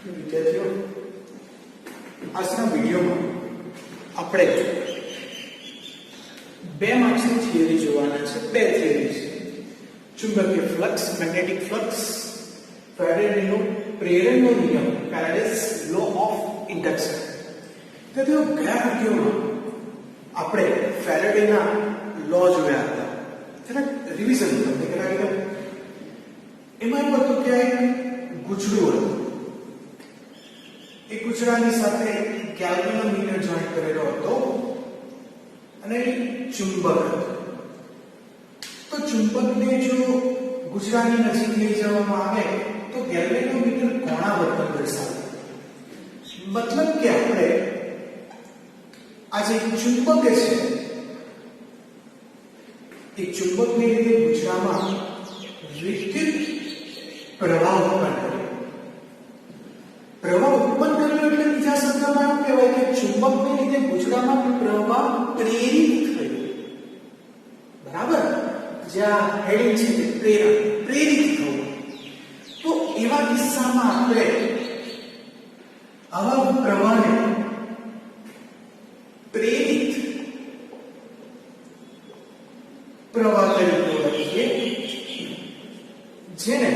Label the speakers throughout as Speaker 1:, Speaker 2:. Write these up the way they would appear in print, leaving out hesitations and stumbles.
Speaker 1: વિદ્યાર્થીઓ, આજના વિડીયોમાં આપણે બે માર્ક્સની થિયરી જોવાના છે. બે થિયરી છે: ચુંબકીય ફ્લક્સ, મેગ્નેટિક ફ્લક્સ, ફેરાડેનો પ્રેરણનો નિયમ, ફેરાડેઝ લો ઓફ ઇન્ડક્શન. વિદ્યાર્થીઓ, ગયા વિડીયોમાં આપણે ફેરાડેના લો જોયા હતા. જરા રિવિઝન તમને કરાવી દઉં. એમાં એવું હતું કે ગુચડું હતું. એ ગુચડાની સાથે ગેલ્વેનોમીટર જોઈન્ટ કરેલો હતો અને ચુંબક હતું. તો ચુંબકને જો ગુચડાની નજીક લઈ જવામાં આવે તો ગેલ્વેનોમીટર કોણા વર્તન દર્શાવે. મતલબ કે આપણે આ જે ચુંબક છે એ ચુંબકને લીધે ગુચડામાં વિદ્યુત પ્રવાહ ઉત્પન્ન કર્યો. પ્રવાહ ઉત્પન્ન કર્યો એટલે બીજા શબ્દમાં એવું કહેવાય કે ચુંબકને લીધે ગુચડામાં પ્રવાહ પ્રેરિત થયો. બરાબર? જ્યાં હેડિંગ છે તે પ્રેરિત થવું. તો એવા કિસ્સામાં આપણે આવા પ્રવાહને પ્રેરિત પ્રવાહ તરીકે ઓળખીએ, જેને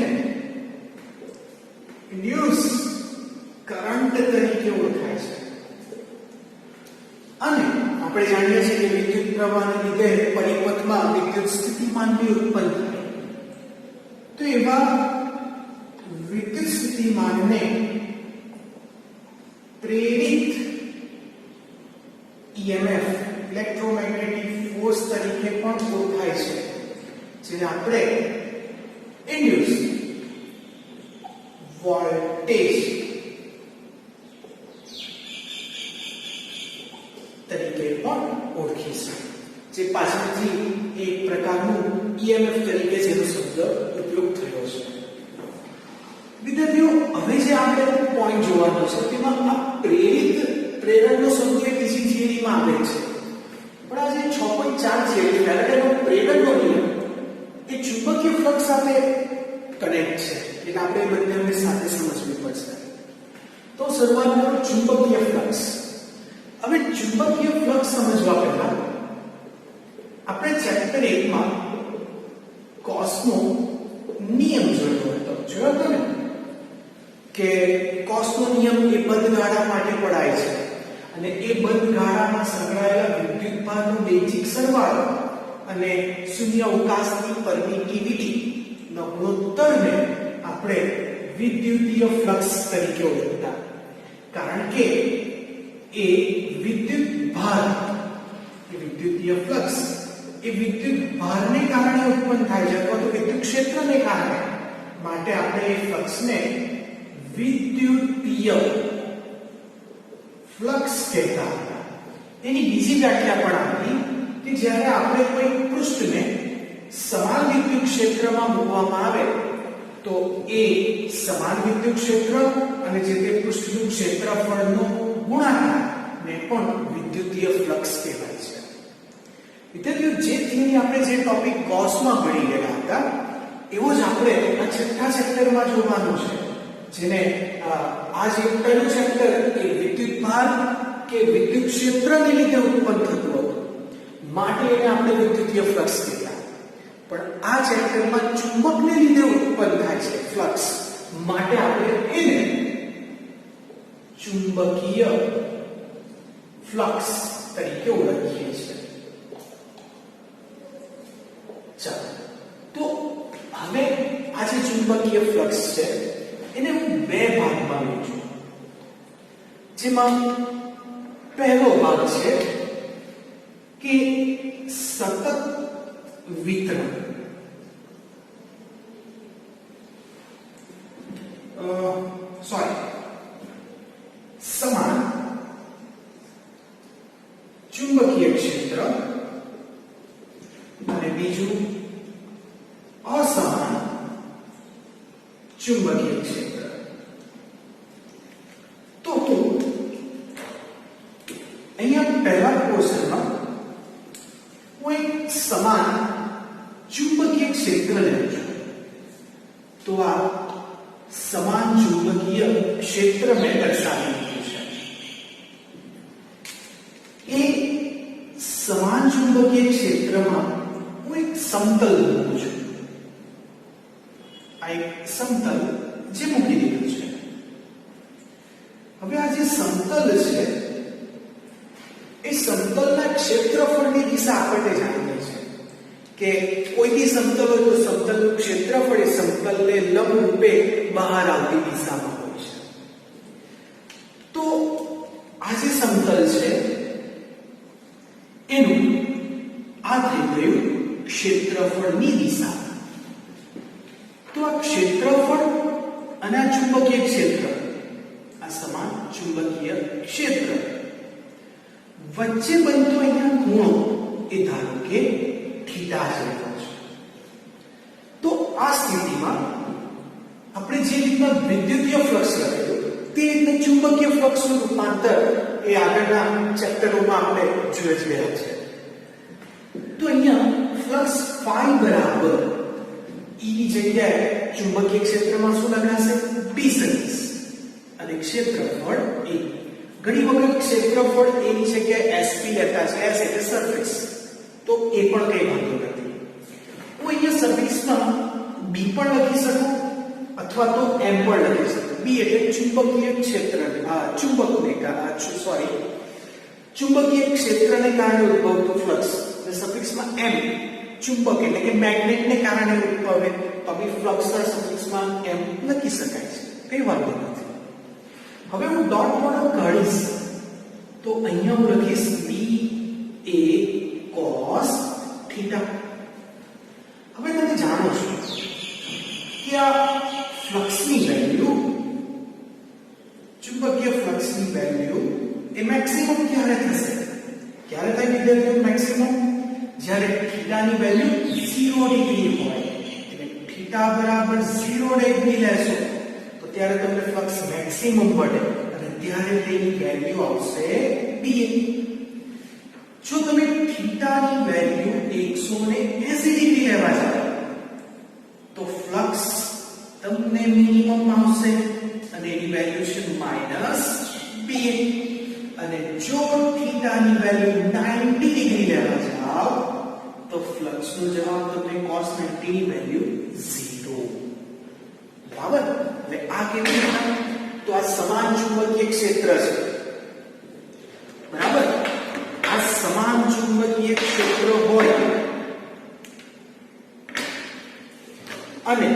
Speaker 1: ઇન્ડ્યુસ કરંટ તરીકે ઓળખાય છે. અને આપણે જાણીએ છીએ કે વિદ્યુત પ્રવાહને લીધે પરિપથમાં વિદ્યુત સ્થિતિમાન બી ઉત્પન્ન થાય. તો એવા વિદ્યુત સ્થિતિમાનને પ્રેરિત EMF, ઇલેક્ટ્રોમેગ્નેટિક ફોર્સ તરીકે પણ ઓળખાય છે, જેને આપણે ઇન્ડ્યુસ વોલ્ટેજ તરીકે પણ ઓળખીશું, જે પાછળથી એક પ્રકારનું EMF તરીકે જેનો શબ્દ ઉપયોગ થયો છે. વિદ્યાર્થીઓ, હવે જે આપણે પોઈન્ટ જોવાનો છે તેમાં આ પ્રેરણનો શબ્દ બીજી થિયરીમાં આવે છે, પણ આ જે 6.4 છે ફેરાડેનો પ્રેરણનો નિયમ એ ચુંબકીય ફ્લક્સ સાથે કનેક્ટ છે, એટલે આપણે બંનેને સાથે સમજવું પડશે. તો શરૂઆતમાં ચુંબકીય ફ્લક્સ. હવે ચુંબકીય ફ્લક્સ સમજવા પહેલા આપણે ચેપ્ટર 1 માં ગૌસનો નિયમ જોયો હતો. જોયો હતો ને કે ગૌસનો નિયમ એ બંધ ગાળા માટે પડાય છે અને એ બંધ ગાળામાં સંકળાયેલા વિદ્યુતભારનો બેઝિક સરવાળો અને શૂન્ય અવકાશની પરમિટિવિટી નો ગુણોત્તરને આપણે વિદ્યુતીય ફ્લક્સ તરીકે ઓળખતા, કારણ કે એ વિદ્યુત ભાર, એ વિદ્યુતીય ફ્લક્સ એ વિદ્યુત ભારને કારણે ઉત્પન્ન થાય છે અથવા તો વિદ્યુત ક્ષેત્રને કારણે. માટે આપણે એ ફ્લક્સને વિદ્યુતીય ફ્લક્સ કહેતા હતા. એની બીજી વ્યાખ્યા પણ આપી કે જ્યારે આપણે કોઈ પૃષ્ઠને સમાન વિદ્યુત ક્ષેત્રમાં મૂકવામાં આવે તો એ સમાન વિદ્યુત ક્ષેત્ર અને જે તે પૃષ્ઠનું ક્ષેત્રફળનો ગુણાકાર ને પણ વિદ્યુતીય ફ્લક્સ કહેવાય છે. વિદ્યાર્થીઓ, જે થિયરી આપણે જે ટોપિક ગૌસમાં ભણી ગયા હતા એવો જ આપણે આ છઠ્ઠા ચેપ્ટરમાં જોવાનું છે, જેને આ જે પહેલું ચેપ્ટર એ વિદ્યુતભાર કે વિદ્યુત ક્ષેત્રને લીધે ઉત્પન્ન થતું હતું, માટે એને આપણે વિદ્યુતીય ફ્લક્સ કહેતા. પણ આ ચેપ્ટરમાં ચુંબકને લીધે ઉત્પન્ન થાય છે ફ્લક્સ, માટે આપણે એને ચુંબકીય ફ્લક્સ તરીકે ઓળખીએ છીએ. ચાલો, તો હવે આ જે ચુંબકીય ફ્લક્સ છે એને હું બે ભાગમાં વહેંચું, જેમાં પહેલો ભાગ છે કે સતત વિતરણ. સમાન ચુંબકીય ક્ષેત્ર અને બીજું અસમાન ચુંબકીય ક્ષેત્ર. તો અહીંયા પહેલા પોર્શનમાં હું એક સમાન ચુંબકીય ક્ષેત્ર લઉં છું. તો આ समान चुंबकीय क्षेत्र में दर्शावी દીધું છે. એ સમાન ચુંબકીય ક્ષેત્રમાં હું એક સમતલ મૂકું છું. આ એક સમતલ જે મૂકી દીધું છે. હવે આ જે સમતલ છે એ સમતલના ક્ષેત્રફળની દિશા આપણને જાણીએ છે કે કોઈ બી સમતલ હોય તો સમતલનું ક્ષેત્રફળ એ સમતલને લંબ રૂપે બહાર આવતી દિશામાં હોય છે. તો આ જે સમતલ છે એનું આ થઈ ગયું ક્ષેત્રફળની દિશા. તો આ ક્ષેત્રફળ અને આ ચુંબકીય ક્ષેત્ર, આ સમાન ચુંબકીય ક્ષેત્ર વચ્ચે બનતો અહીંયા ખૂણો એ ધારો કે થીટા જેવો છે. તો આ સ્થિતિમાં આપણે જે રીતના વિદ્યુતીય ફ્લક્સ લખેલું તે રીતના ચુંબકીય ફ્લક્સનું રૂપાંતર એ આગળના ચેપ્ટરોમાં આપણે જોઈ રહ્યા છે. તો અહીંયા ફ્લક્સ ફાઈ બરાબર E ની જગ્યાએ ચુંબકીય ક્ષેત્રમાં શું લખાશે? B સદિશ અને ક્ષેત્રફળ A. ઘણી વખત ક્ષેત્રફળ A ની જગ્યાએ SP લેતા છે, S એટલે સરફેસ, તો એ પણ કઈ વાંધો નથી. હું અહીંયા સરફેસમાં B પણ લખી શકું અથવા તો M પણ લખી શકું. B એટલે ચુંબકીય ક્ષેત્ર, ચુંબકીય ક્ષેત્રને કારણે ઉદ્ભવતું ફ્લક્સ, અને સફિક્સમાં M ચુંબક એટલે કે મેગ્નેટને કારણે ઉદ્ભવે તો બી ફ્લક્સ સફિક્સમાં M લખી શકાય છે, કઈ વાંધો નથી. હવે હું ડોટ પ્રોડક્ટ કાઢીશ તો અહીંયા હું લખીશ B A cos θ. હવે તમે જાણો છો કે આ ફ્લક્સની વેલ્યુ, ચુંબકીય ફ્લક્સની વેલ્યુ એ મેક્સિમમ ક્યારે થશે? ક્યારે થાય વિદ્યાર્થીઓ મેક્સિમમ? જ્યારે થીટાની વેલ્યુ 0 ડિગ્રી હોય, એટલે થીટા બરાબર 0 ડિગ્રી લેશો તો ત્યારે તમને ફ્લક્સ મેક્સિમમ મળે અને ત્યારે તેની વેલ્યુ આવશે Pa. જો તમે થીટાની વેલ્યુ 180 ડિગ્રી લેવા જાઓ તો ફ્લક્સ તમને મિનિમમ આવશે અને એની વેલ્યુ છે -Pa. અને જો થીટાની વેલ્યુ 90 ડિગ્રી લેવા જાઓ તો ફ્લક્સ નો જવાબ તમને cos 90 ની વેલ્યુ 0. બરાબર? એટલે આ કેવી રીતે? તો આ સમાન ચુંબકીય ક્ષેત્ર છે. બરાબર? આ સમાન ચુંબકીય ક્ષેત્ર હોય અને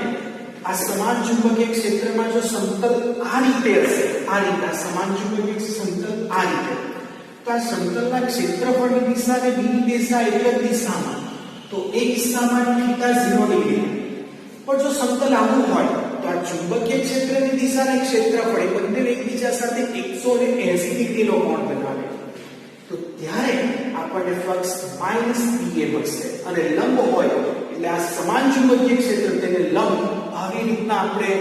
Speaker 1: આ સમાન ચુંબકીય ક્ષેત્રમાં જો સમતલ આ રીતે હશે, આ રીતે સમાન ચુંબકીય સમતલ આ રીતે, તો આ સમતલના ક્ષેત્રફળની દિશા અને બીની દિશા એક જ દિશામાં, તો એક દિશામાં θ 0 ડિગ્રી. પણ જો સમતલ આવું હોય તો આ ચુંબકીય ક્ષેત્રની દિશા અને ક્ષેત્રફળ એ બંને એકબીજા સાથે 180 ડિગ્રીનો કોણ બનાવે, તો ત્યારે આપણને ફ્લક્સ -Pa મળશે. અને લંબ હોય એટલે આ સમાન ચુંબકીય ક્ષેત્ર તેને લંબ આવી રીતના આપણે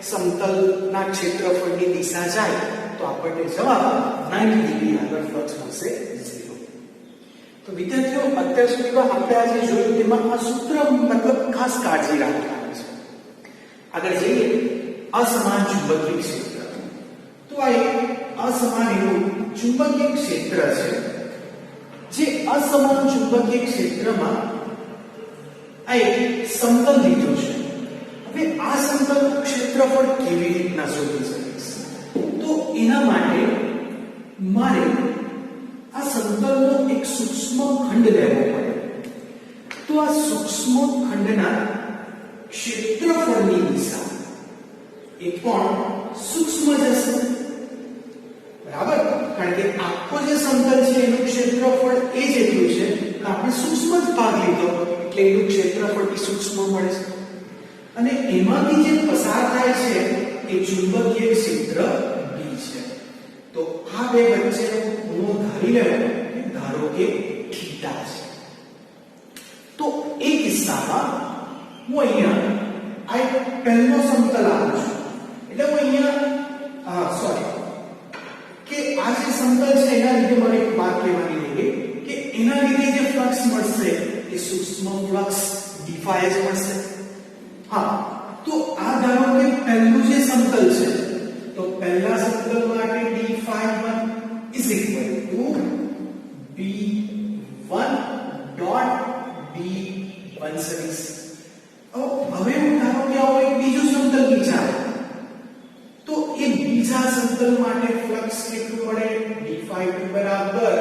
Speaker 1: સમતલના ક્ષેત્રફળની દિશા જાય તો આપણને જવાબ 90 ડિગ્રી આગળ ફ્લક્સ મળશે 0. તો વિદ્યાર્થીઓ અત્યાર સુધીમાં આપણે આજે જોયું તેમાં આ સૂત્ર મતલબ ખાસ કાળજી રાખવાની છે. આગળ જઈએ અસમાન ચુંબકીય ક્ષેત્ર. તો આ એક અસમાન એવું ચુંબકીય ક્ષેત્ર છે જે અસમાન ચુંબકીય ક્ષેત્રમાં આ એક સમતલ લીધું છે. હવે આ સમતલનું ક્ષેત્રફળ કેવી રીતના શોધી શકીશ? તો એના માટે મારે આ સમતલનો એક સૂક્ષ્મ ખંડ લેવો પડે. તો આ સૂક્ષ્મ ખંડના ક્ષેત્રફળની દિશા એ પણ સૂક્ષ્મ જશે. બરાબર? કારણ કે આખો જે સમતલ છે એનું ક્ષેત્રફળ એ જ એટલું છે કે આપણે સૂક્ષ્મ જ ભાગ લીધો એટલે એનું ક્ષેત્રફળ બી સૂક્ષ્મ મળે છે. અને એમાંથી જે પસાર થાય છે એ ચુંબકીય ક્ષેત્ર B છે. તો આ બે વચ્ચેનો ખૂણો ધારી લેવો, ધારો કે θ છે. તો એ કિસ્સામાં હું અહીંયા આ એક પહેલો સમતલ આપું છું. એટલે હું અહીંયા કે આ જે સમતલ છે એના લીધે મને એક વાત કહેવાની રહી કે એના લીધે જે ફ્લક્સ મળશે એ સૂક્ષ્મ ફ્લક્સ d phi જ મળશે. હા, તો આ ધારો કે પહેલો પહેલું જે સમતલ છે તો પહેલા સમતલ માટે d1 is equal to b1 dot d1 સદિશ. હવે હું ધારો કે આવો એક બીજું સમતલ વિચારો તો એ બીજા સમતલ માટે ફ્લક્સ કેટલું મળે d5 બરાબર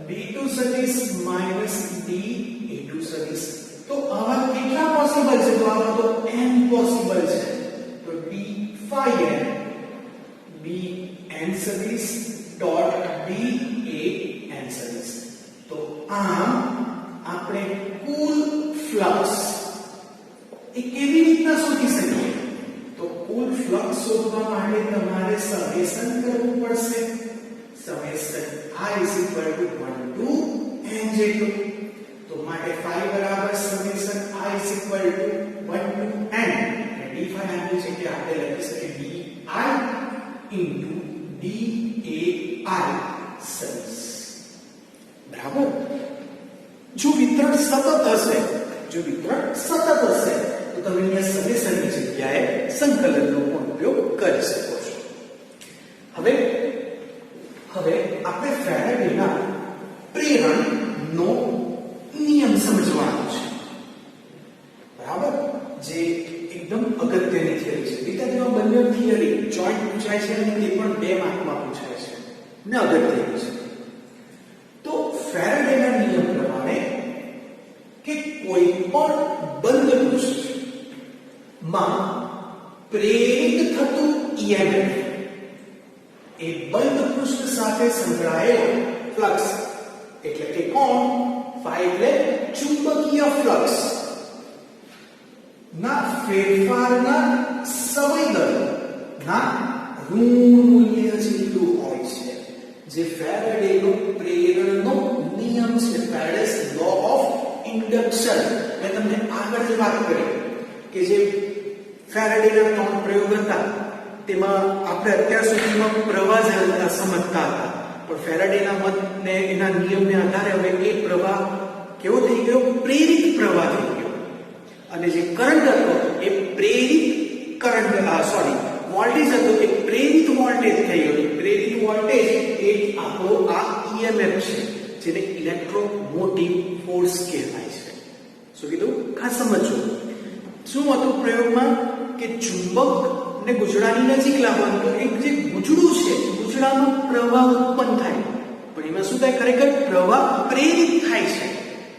Speaker 1: d2 સદિશ માઈનસ d2 સદિશ. તો આવા કેટલા પોસિબલ છે તો આવા તો n પોસિબલ છે તો d5n bn સદિશ ડોટ dan સદિશ. તો આમ આપણે કુલ ફ્લક્સ એ કેવી રીતના શોધી શકીએ તો કુલ ફ્લક્સ શોધવા માટે તમારે સમેશન કરવું પડશે. Summation i is equal to 1 to n જેટલું. તો માટે phi બરાબર summation i is equal to 1 to n અને d5 આની જગ્યાએ આપણે લખી શકીએ di into dai સદિશ. બરાબર. જો વિતરણ સતત હશે તો તમે અહીંયા સમેશનની જગ્યાએ સંકલનનો પણ ઉપયોગ કરી શકો છો. હવે આપણે ફેરાડેના પ્રેરણનો નિયમ સમજવાનો છે. બરાબર. જે એકદમ અગત્યની થિયરી છે. વિદ્યાર્થીઓ બંને થિયરી જોઈન્ટ પૂછાય છે અને તે પણ 2 માર્કમાં પૂછાય છે ને અગત્યની છે. તો ફેરાડેના નિયમ પ્રમાણે કે કોઈ પણ બંધ પૃષ્ઠમાં પ્રેરિત થતું EMF એ બંધ પૃષ્ઠ સાથે સંકળાયેલો ફ્લક્સ એટલે કે કોણ phi એટલે ચુંબકીય ફ્લક્સ ના ફેરફારના સમય દરના ઋણ મૂલ્ય જેટલું હોય છે. જે ફેરાડેનો પ્રેરણનો નિયમ છે. ફેરાડેસ લો ઓફ ઇન્ડક્શન. મેં તમને આગળ જે વાત કરી કે જે ફેરાડેના 3 પ્રયોગ હતા તેમાં આપણે અત્યાર સુધીમાં પ્રવાહ સમજતા હતા પણ ફેરાડેના મતને એના નિયમને આધારે હવે એ પ્રવાહ કેવો થઈ ગયો પ્રેરિત પ્રવાહ થઈ ગયો અને જે કરંટ હતો એ પ્રેરિત કરંટ વોલ્ટેજ હતો એ પ્રેરિત વોલ્ટેજ થઈ ગયો. પ્રેરિત વોલ્ટેજ એ આપણો આ EMF છે જેને ઇલેક્ટ્રોમોટિવ ફોર્સ કહેવાય છે. શું કીધું ખાસ સમજો. શું હતું પ્રયોગમાં કે ચુંબક ને ગુજડાની નજીક લાવવાનું તો એક જે ગુજડું છે ગુજડામાં પ્રવાહ ઉત્પન્ન થાય પણ એમાં શું થાય ખરેખર પ્રવાહ પ્રેરિત થાય છે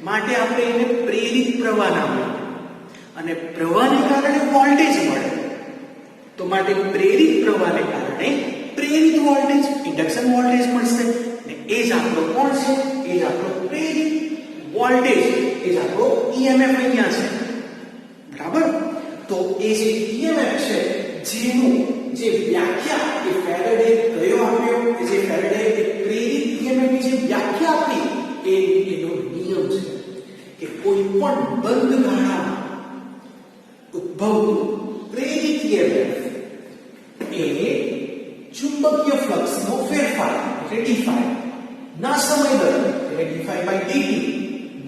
Speaker 1: માટે આપણે એને પ્રેરિત પ્રવાહ નામ આપ્યું અને પ્રવાહને કારણે વોલ્ટેજ મળે તો માટે પ્રેરિત પ્રવાહને કારણે પ્રેરિત વોલ્ટેજ ઇન્ડક્શન વોલ્ટેજ મળશે ને એ જ આપણો કોણ છે એ જ આપણો પ્રેરિત વોલ્ટેજ એ જ આપણો EMF અહીંયા છે. બરાબર. તો એ જે EMF છે જેનું જે વ્યાખ્યા એ ફેરાડે કયો આપ્યો કે જે ફેરાડે પ્રેરિત EMF ની જે વ્યાખ્યા આપી એનો નિયમ છે કે કોઈ પણ બંધ ગાળામાં ઉદ્ભવતું પ્રેરિત EMF એ ચુંબકીય ફ્લક્સનો ફેરફાર એટલે d5 ના સમય દર એટલે d5/dt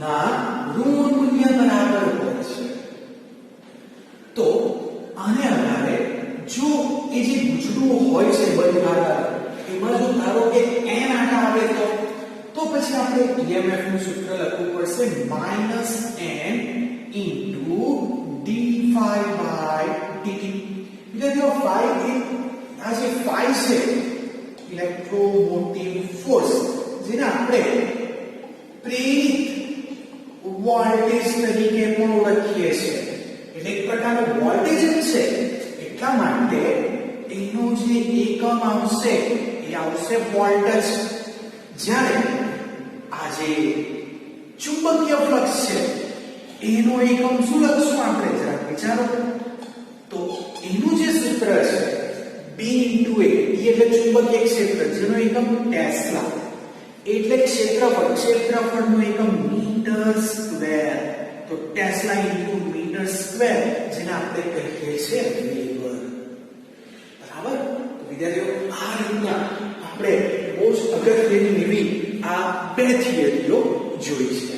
Speaker 1: ના ઋણ મૂલ્ય બરાબર હોય છે. તો આને આધારે જો એ જે ગુજડું હોય છે બંધ ગાળા એમાં જો ધારો કે n આટા આવે તો પછી આપણે EMF નું સૂત્ર લખવું પડશે -n into d5/dt. જો phi એ આ જે phi છે ઇલેક્ટ્રોમોટિવ ફોર્સ જેને આપણે પ્રેરિત વોલ્ટેજ તરીકે પણ ઓળખીએ છીએ એટલે એક પ્રકારનો વોલ્ટેજ જ છે એટલા માટે એનો જે એકમ આવશે એ આવશે વોલ્ટ. જ્યારે આ જે ચુંબકીય ફ્લક્સ છે એનો એકમ શું લખશું આપણે જરા વિચારો તો એનું જે સૂત્ર છે B into A એટલે ચુંબકીય ક્ષેત્ર જેનો એકમ ટેસ્લા એટલે ક્ષેત્રફળનું એકમ મીટર સ્ક્વેર તો ટેસ્લા into મીટર સ્ક્વેર જેને આપણે કહીએ છીએ વેબર. બરાબર. તો વિદ્યાર્થીઓ આ રીતના આપણે બહુ જ અગત્યની એવી આ 2 થિયરીઓ જોઈ છે.